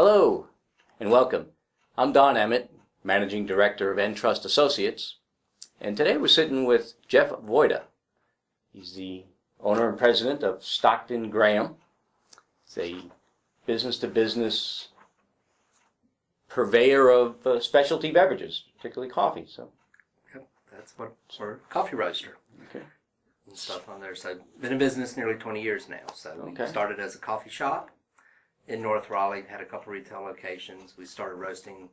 Hello and welcome. I'm Don Emmett, Managing Director of Entrust Associates, and today we're sitting with Jeff Voida. He's the owner and president of Stockton Graham. It's a business-to-business purveyor of specialty beverages, particularly coffee. Yep, that's what we're a coffee roaster. Okay. And stuff on there. So been in business nearly 20 years now. So we started as a coffee shop in North Raleigh, had a couple retail locations. We started roasting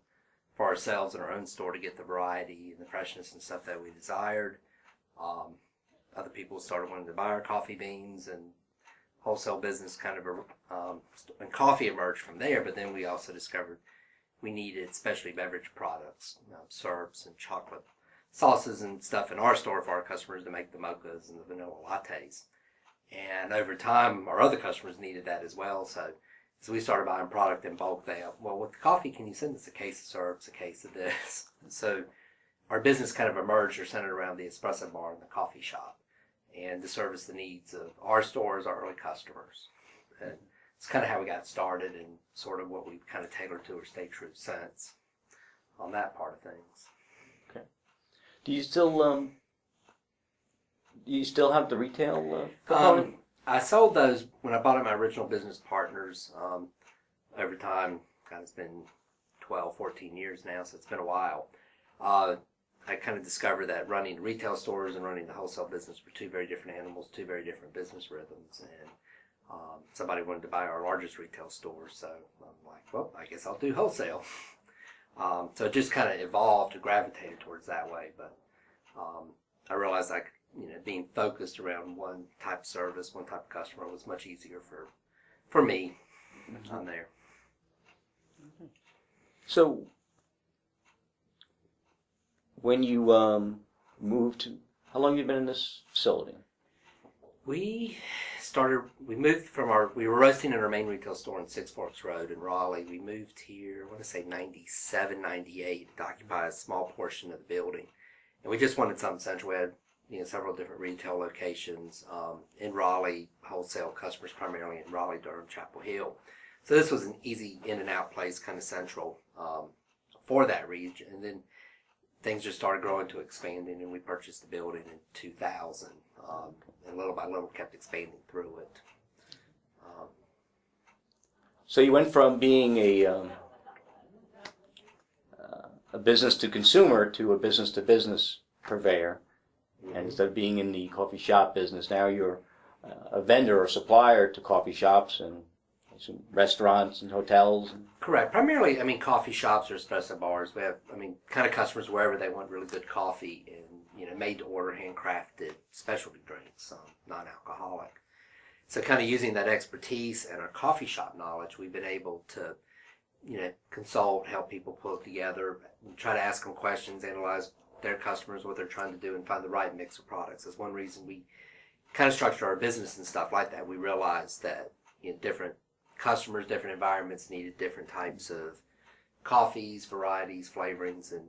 for ourselves in our own store to get the variety and the freshness and stuff that we desired. Other people started wanting to buy our coffee beans, and wholesale business and coffee emerged from there. But then we also discovered we needed specialty beverage products, syrups and chocolate sauces and stuff in our store for our customers to make the mochas and the vanilla lattes. And over time, our other customers needed that as well. So we started buying product in bulk. With the coffee, can you send us a case of syrups, a case of this? So our business kind of emerged or centered around the espresso bar and the coffee shop, and to service the needs of our stores, our early customers. And it's kind of how we got started, and sort of what we've kind of tailored to or stayed true since on that part of things. Okay. Do you still have the retail component? I sold those when I bought my original business partners. Over time, it's been 12, 14 years now, so it's been a while. I kind of discovered that running retail stores and running the wholesale business were two very different animals, two very different business rhythms, and somebody wanted to buy our largest retail store, so I'm like, well, I guess I'll do wholesale. So it just kind of evolved to gravitated towards that way, but I realized being focused around one type of service, one type of customer was much easier for me on there. So when you moved, how long have you been in this facility? We were roasting in our main retail store on Six Forks Road in Raleigh. We moved here, I want to say 97, 98, to occupy a small portion of the building. And we just wanted something central. We had several different retail locations in Raleigh, wholesale customers primarily in Raleigh, Durham, Chapel Hill. So this was an easy in and out place, kind of central for that region. And then things just started growing to expanding, and we purchased the building in 2000, and little by little kept expanding through it. So you went from being a business to consumer to a business to business purveyor, and instead of being in the coffee shop business, now you're a vendor or supplier to coffee shops and some restaurants and hotels. Correct. Primarily, coffee shops or espresso bars. We have, kind of customers wherever they want really good coffee and, made to order, handcrafted specialty drinks, non-alcoholic. So kind of using that expertise and our coffee shop knowledge, we've been able to, consult, help people pull it together, try to ask them questions, analyze their customers, what they're trying to do, and find the right mix of products. That's one reason we kind of structure our business and stuff like that. We realized that different customers, different environments needed different types of coffees, varieties, flavorings, and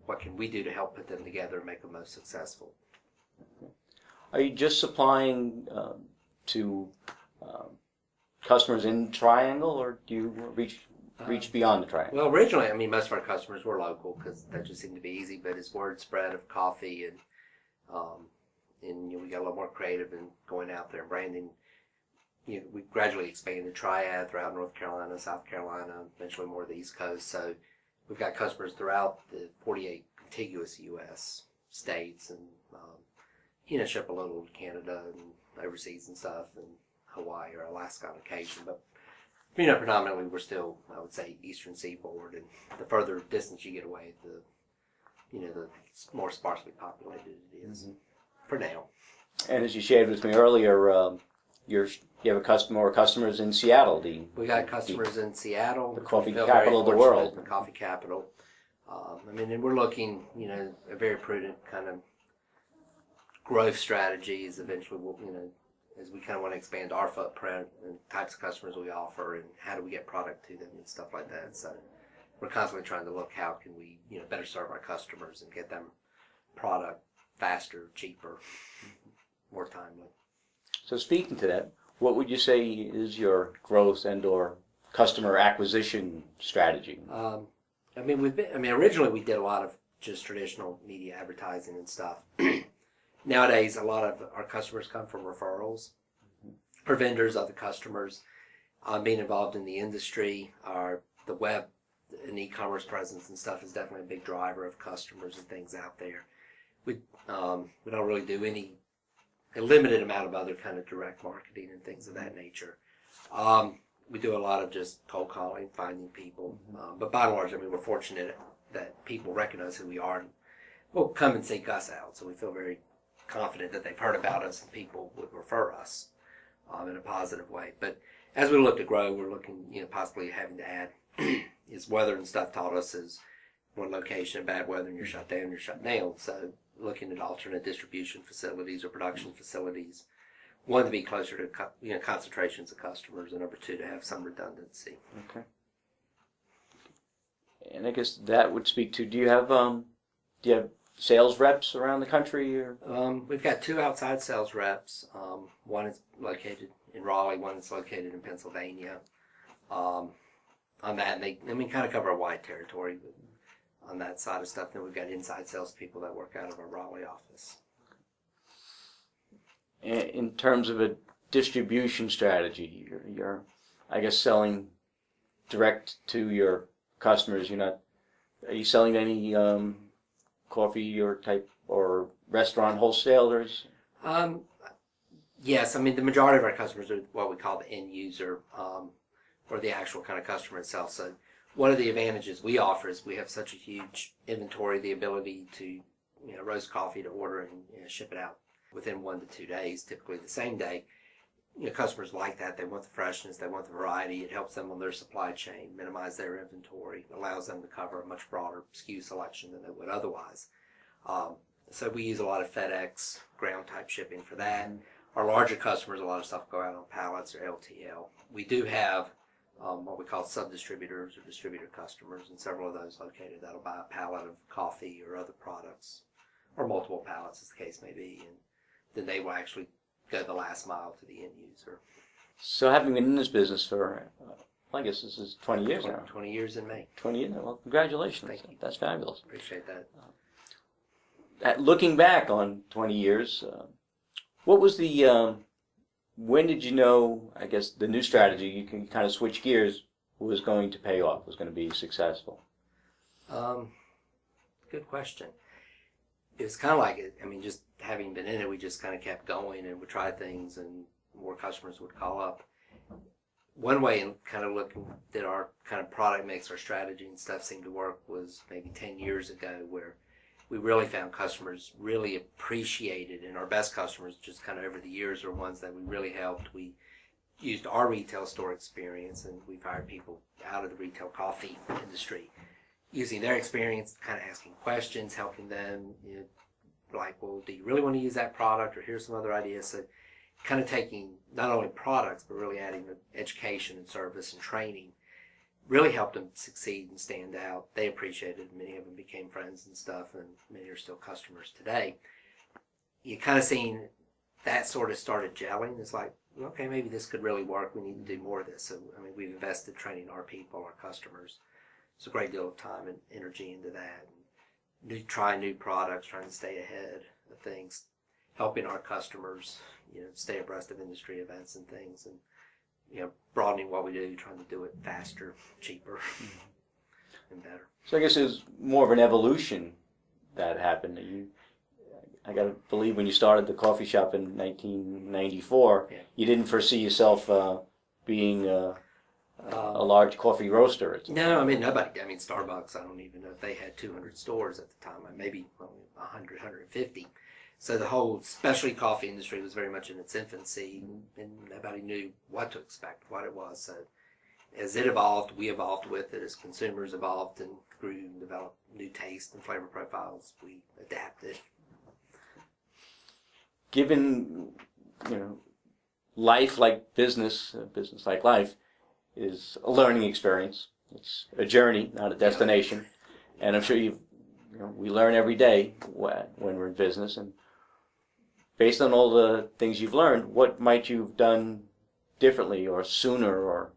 what can we do to help put them together and make them most successful. Are you just supplying to customers in Triangle, or do you reach beyond the Triangle? Well, originally, most of our customers were local because that just seemed to be easy. But as word spread of coffee and we got a little more creative in going out there and branding, we gradually expanded Triad throughout North Carolina, South Carolina, eventually more of the East Coast. So we've got customers throughout the 48 contiguous U.S. states, and ship a little to Canada and overseas and stuff, and Hawaii or Alaska on occasion. But predominantly we're still, I would say, Eastern Seaboard, and the further distance you get away, the more sparsely populated it is for now. And as you shared with me earlier, you have a customer or customers in Seattle. We got customers in Seattle, the coffee capital of the world. The coffee capital. And we're looking, a very prudent kind of growth strategies. Eventually, we'll, as we kind of want to expand our footprint and types of customers we offer, and how do we get product to them and stuff like that. So we're constantly trying to look how can we, better serve our customers and get them product faster, cheaper, more timely. So speaking to that, what would you say is your growth and or customer acquisition strategy? Originally we did a lot of just traditional media advertising and stuff. Nowadays, a lot of our customers come from referrals or vendors of the customers. Being involved in the industry, the web and e-commerce presence and stuff is definitely a big driver of customers and things out there. We don't really do a limited amount of other kind of direct marketing and things of that nature. We do a lot of just cold calling, finding people. But by and large, we're fortunate that people recognize who we are and will come and seek us out. So we feel very confident that they've heard about us and people would refer us in a positive way. But as we look to grow, we're looking, possibly having to add is weather and stuff taught us is one location, bad weather, and you're shut down. So looking at alternate distribution facilities or production facilities. One, to be closer to concentrations of customers, and number two, to have some redundancy. Okay. And I guess that would speak to, do you have sales reps around the country? Or? We've got 2 outside sales reps. One is located in Raleigh, one is located in Pennsylvania. On that, and they kind of cover a wide territory on that side of stuff. Then we've got inside salespeople that work out of our Raleigh office. In terms of a distribution strategy, you're I guess, selling direct to your customers. Are you selling to any coffee or restaurant wholesalers? Yes, the majority of our customers are what we call the end user, or the actual kind of customer itself. So one of the advantages we offer is we have such a huge inventory, the ability to roast coffee to order and ship it out within 1 to 2 days, typically the same day. Customers like that. They want the freshness, they want the variety. It helps them on their supply chain, minimize their inventory, allows them to cover a much broader SKU selection than they would otherwise. So we use a lot of FedEx, ground type shipping for that. Our larger customers, a lot of stuff go out on pallets or LTL. We do have what we call sub-distributors or distributor customers, and several of those located that'll buy a pallet of coffee or other products, or multiple pallets as the case may be, and then they will actually go the last mile to the end user. So having been in this business for, I guess this is 20 years now. 20 years in May. 20 years. Well, congratulations. Thank you. That's fabulous. Appreciate that. Looking back on 20 years, what was when did you know, I guess, the new strategy, you can kind of switch gears, was going to pay off, was going to be successful? Good question. It was kind of like it. Just having been in it, we just kind of kept going and would try things, and more customers would call up. One way in kind of looking that our kind of product mix, our strategy and stuff seemed to work was maybe 10 years ago, where we really found customers really appreciated, and our best customers just kind of over the years are ones that we really helped. We used our retail store experience, and we've hired people out of the retail coffee industry, using their experience, kind of asking questions, helping them, like, well, do you really want to use that product, or here's some other ideas. So kind of taking not only products, but really adding the education and service and training really helped them succeed and stand out. They appreciated it. Many of them became friends and stuff, and many are still customers today. You kind of seen that sort of started gelling. It's like, okay, maybe this could really work. We need to do more of this. So, we've invested training our people, our customers. It's a great deal of time and energy into that. Trying new products, trying to stay ahead of things, helping our customers, stay abreast of industry events and things, and broadening what we do, trying to do it faster, cheaper, and better. So I guess it was more of an evolution that happened. I got to believe when you started the coffee shop in 1994, you didn't foresee yourself being a large coffee roaster. No, nobody. Starbucks, I don't even know if they had 200 stores at the time. Maybe 100, 150. So the whole specialty coffee industry was very much in its infancy, and nobody knew what to expect, what it was. So as it evolved, we evolved with it. As consumers evolved and grew and developed new taste and flavor profiles, we adapted. Given, life like business, business like life, is a learning experience. It's a journey, not a destination. And I'm sure we learn every day when we're in business. And based on all the things you've learned, what might you've done differently or sooner, or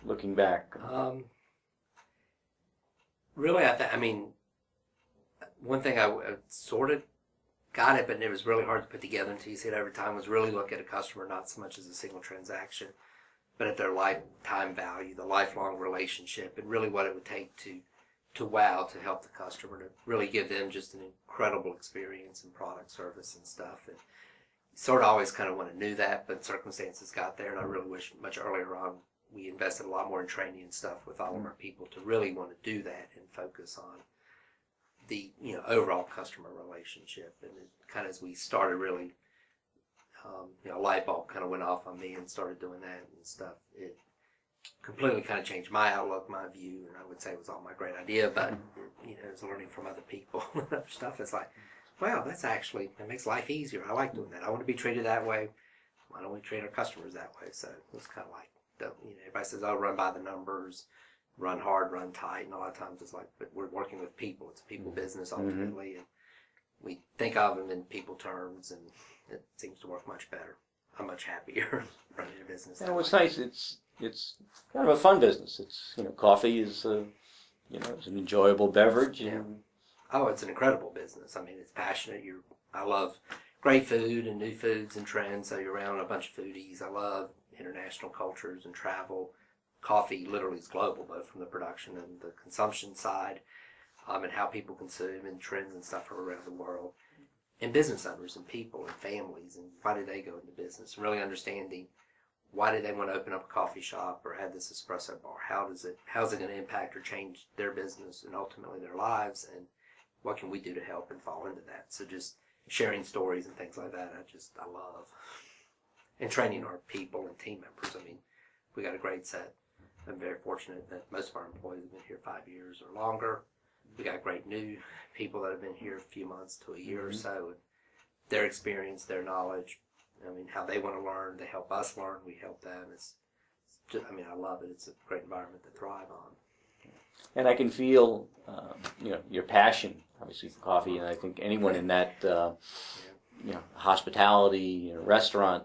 looking back? Really, one thing I sort of got it, but it was really hard to put together until you see it every time, was really look at a customer not so much as a single transaction, but at their lifetime value, the lifelong relationship, and really what it would take to wow, to help the customer, to really give them just an incredible experience in product, service, and stuff. And sort of always kind of want to knew that, but circumstances got there, and I really wish much earlier on we invested a lot more in training and stuff with all of our people to really want to do that and focus on the overall customer relationship. And it kind of, as we started really, a light bulb kind of went off on me and started doing that and stuff. It completely kind of changed my outlook, my view, and I would say it was all my great idea, but it was learning from other people and other stuff. It's like, wow, it makes life easier. I like doing that. I want to be treated that way. Why don't we treat our customers that way? So it was kind of like, everybody says, oh, run by the numbers, run hard, run tight, and a lot of times it's like, but we're working with people. It's a people business ultimately, and we think of them in people terms, and it seems to work much better. I'm much happier running a business. And what's nice, it's kind of a fun business. It's coffee is it's an enjoyable beverage. Yeah. Oh, it's an incredible business. I mean, it's passionate. I love great food and new foods and trends. So you're around a bunch of foodies. I love international cultures and travel. Coffee literally is global, both from the production and the consumption side, and how people consume and trends and stuff from around the world. And business owners and people and families, and why do they go into business? And really understanding why do they want to open up a coffee shop or have this espresso bar? How's it going to impact or change their business and ultimately their lives? And what can we do to help and fall into that? So just sharing stories and things like that, I love. And training our people and team members. I mean, we got a great set. I'm very fortunate that most of our employees have been here 5 years or longer. We got great new people that have been here a few months to a year or so. And their experience, their knowledge, how they want to learn, they help us learn, we help them. It's just, I love it. It's a great environment to thrive on. And I can feel, your passion, obviously, for coffee, and I think anyone in that, hospitality, restaurant,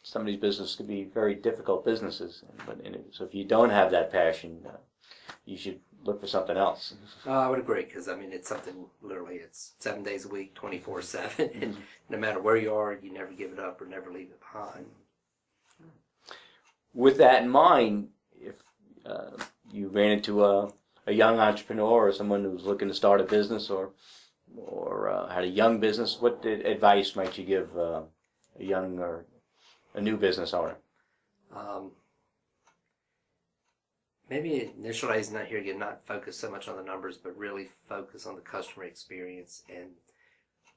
somebody's business could be very difficult businesses. So if you don't have that passion, you should look for something else. I would agree, because it's something, literally, it's 7 days a week, 24/7, and no matter where you are, you never give it up or never leave it behind. With that in mind, if you ran into a young entrepreneur or someone who was looking to start a business or had a young business, what advice might you give a young or a new business owner? Maybe initially is not here again, not focus so much on the numbers, but really focus on the customer experience and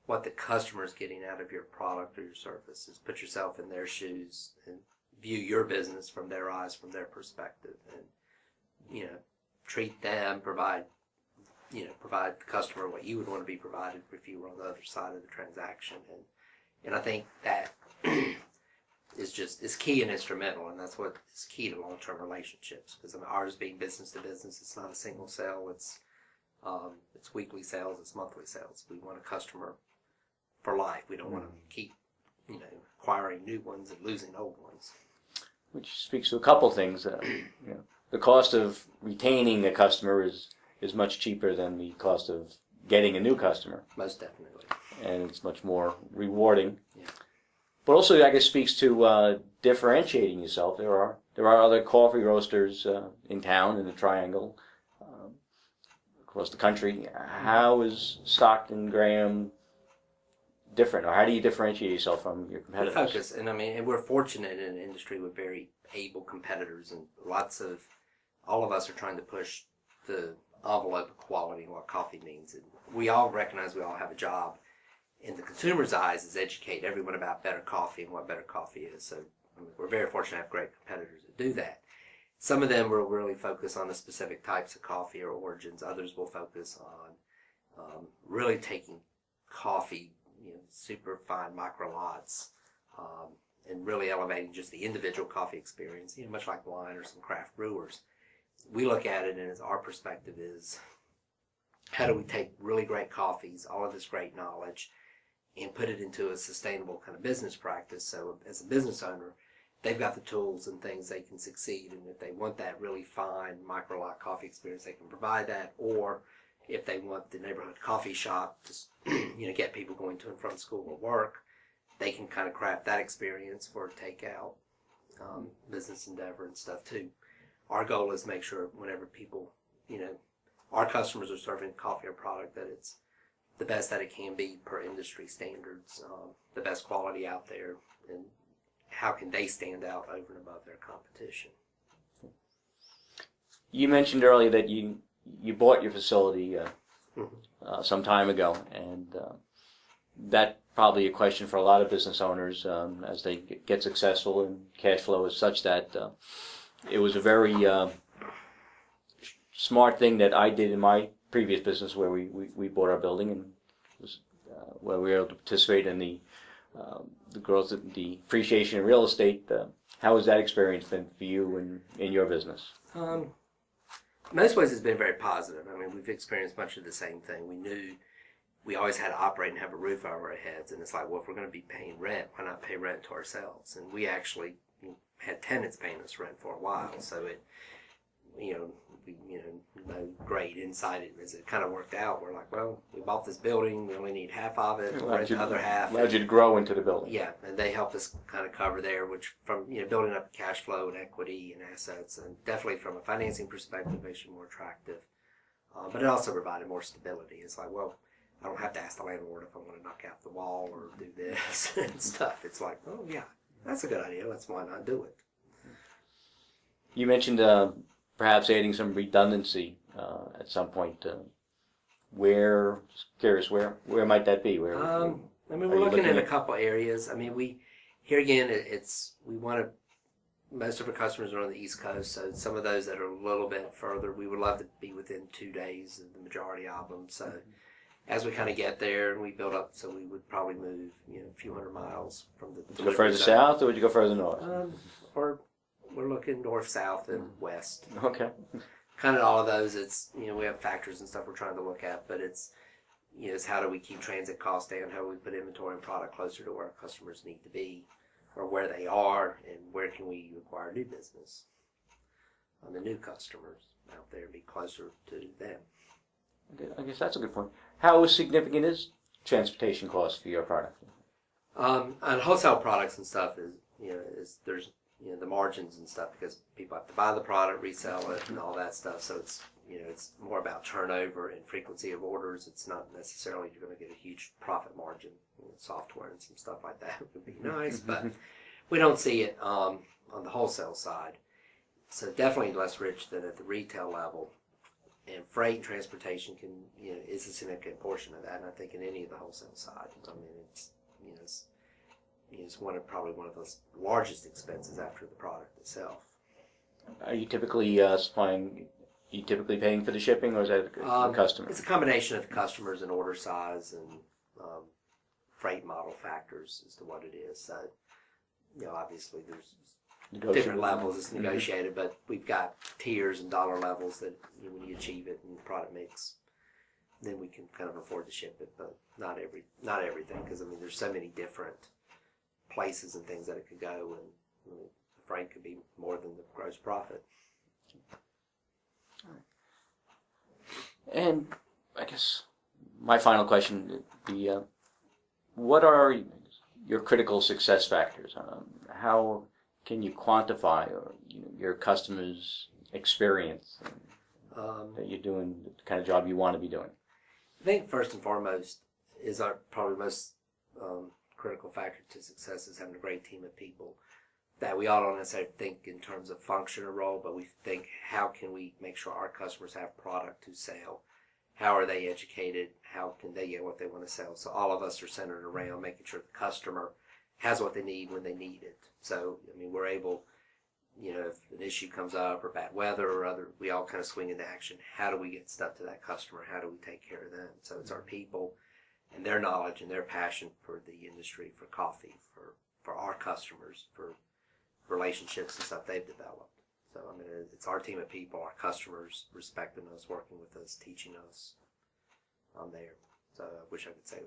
what the customer is getting out of your product or your services. Put yourself in their shoes and view your business from their eyes, from their perspective, and treat them, provide the customer what you would want to be provided if you were on the other side of the transaction. And I think that is key and instrumental, and that's what is key to long-term relationships. Because ours being business to business, it's not a single sale. It's weekly sales, it's monthly sales. We want a customer for life. We don't want to keep acquiring new ones and losing old ones. Which speaks to a couple things. The cost of retaining a customer is much cheaper than the cost of getting a new customer. Most definitely. And it's much more rewarding. Yeah. But also, I guess, speaks to differentiating yourself. There are other coffee roasters in town, in the Triangle, across the country. How is Stockton Graham different, or how do you differentiate yourself from your competitors? We focus, and we're fortunate in an industry with very able competitors, and all of us are trying to push the envelope of quality and what coffee means. And we all recognize we all have a job. In the consumer's eyes, is educate everyone about better coffee and what better coffee is. So we're very fortunate to have great competitors that do that. Some of them will really focus on the specific types of coffee or origins. Others will focus on really taking coffee, super fine micro lots, and really elevating just the individual coffee experience, much like wine or some craft brewers. We look at it, and our perspective is, how do we take really great coffees, all of this great knowledge, and put it into a sustainable kind of business practice? So as a business owner, they've got the tools and things they can succeed. And if they want that really fine micro lot coffee experience, they can provide that. Or if they want the neighborhood coffee shop to get people going to and from school or work, they can kind of craft that experience for takeout, business endeavor and stuff too. Our goal is to make sure whenever people, our customers are serving coffee or product, that it's the best that it can be per industry standards, the best quality out there, and how can they stand out over and above their competition. You mentioned earlier that you bought your facility some time ago, and that probably a question for a lot of business owners as they get successful and cash flow is such that it was a very smart thing that I did in my previous business where we bought our building and was, where we were able to participate in the growth, the appreciation in real estate. How has that experience been for you and in your business? Most ways it's been very positive. I mean, we've experienced much of the same thing. We knew we always had to operate and have a roof over our heads, and it's like, well, if we're going to be paying rent, why not pay rent to ourselves? And we actually had tenants paying us rent for a while, so it, no great insight as it kind of worked out. We're like, well, we bought this building, we only need half of it, we'll rent the other half. Allowed you to grow into the building. Yeah, and they helped us kind of cover there, which from building up cash flow and equity and assets, and definitely from a financing perspective makes you more attractive. But it also provided more stability. It's like, well, I don't have to ask the landlord if I want to knock out the wall or do this and stuff. It's like, oh yeah, that's a good idea. Let's why not do it. You mentioned perhaps adding some redundancy at some point. Where might that be? Where we're looking at a couple areas. I mean, here again, we want to. Most of our customers are on the East Coast, so some of those that are a little bit further, we would love to be within 2 days of the majority of them. So as we kind of get there and we build up, so we would probably move a few hundred miles from the. Would you go further south or would you go further north? Or we're looking north, south, and west. Okay. Kind of all of those. It's we have factors and stuff we're trying to look at, but it's it's how do we keep transit costs down? How do we put inventory and product closer to where our customers need to be, or where they are, and where can we acquire new business on the new customers out there, be closer to them. Okay, I guess that's a good point. How significant is transportation costs for your product? On wholesale products and stuff is there's the margins and stuff because people have to buy the product, resell it, and all that stuff. So it's it's more about turnover and frequency of orders. It's not necessarily you're going to get a huge profit margin. Software and some stuff like that would be nice, but we don't see it on the wholesale side. So definitely less rich than at the retail level. And freight and transportation is a significant portion of that. And I think in any of the wholesale side, I mean it's it's probably one of the largest expenses after the product itself. Are you typically paying for the shipping, or is that the customer? It's a combination of the customers and order size and freight model factors as to what it is. So, obviously there's different levels. It's negotiated, but we've got tiers and dollar levels that when you achieve it in the product mix, then we can kind of afford to ship it. But not everything, because there's so many different places and things that it could go, and the freight could be more than the gross profit. And I guess my final question would be, what are your critical success factors? How can you quantify your customers' experience that you're doing the kind of job you want to be doing? I think first and foremost is our probably most critical factor to success is having a great team of people that we all don't necessarily think in terms of function or role, but we think how can we make sure our customers have product to sell? How are they educated? How can they get what they want to sell? So all of us are centered around making sure the customer has what they need when they need it. So, we're able, if an issue comes up or bad weather or other, we all kind of swing into action. How do we get stuff to that customer? How do we take care of them? So it's our people and their knowledge and their passion for the industry, for coffee, for our customers, for relationships and stuff they've developed. So, it's our team of people, our customers respecting us, working with us, teaching us on there. So I wish I could say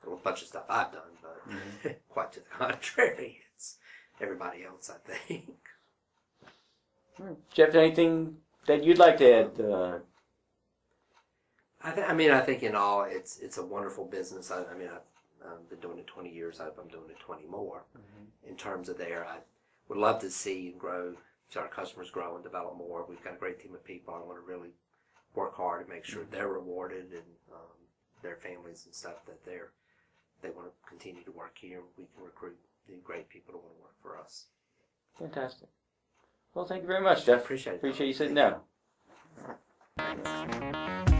a bunch of stuff I've done, but quite to the contrary. everybody else, I think. Jeff, anything that you'd like to add? I think in all, it's a wonderful business. I've been doing it 20 years. I'm doing it 20 more. Mm-hmm. In terms of there, I would love to see and grow, see our customers grow and develop more. We've got a great team of people. I want to really work hard to make sure they're rewarded and their families and stuff that they want to continue to work here. We can recruit the great people to want to work for us. Fantastic. Well, thank you very much, Jeff. Appreciate it. Appreciate you sitting down. Thanks.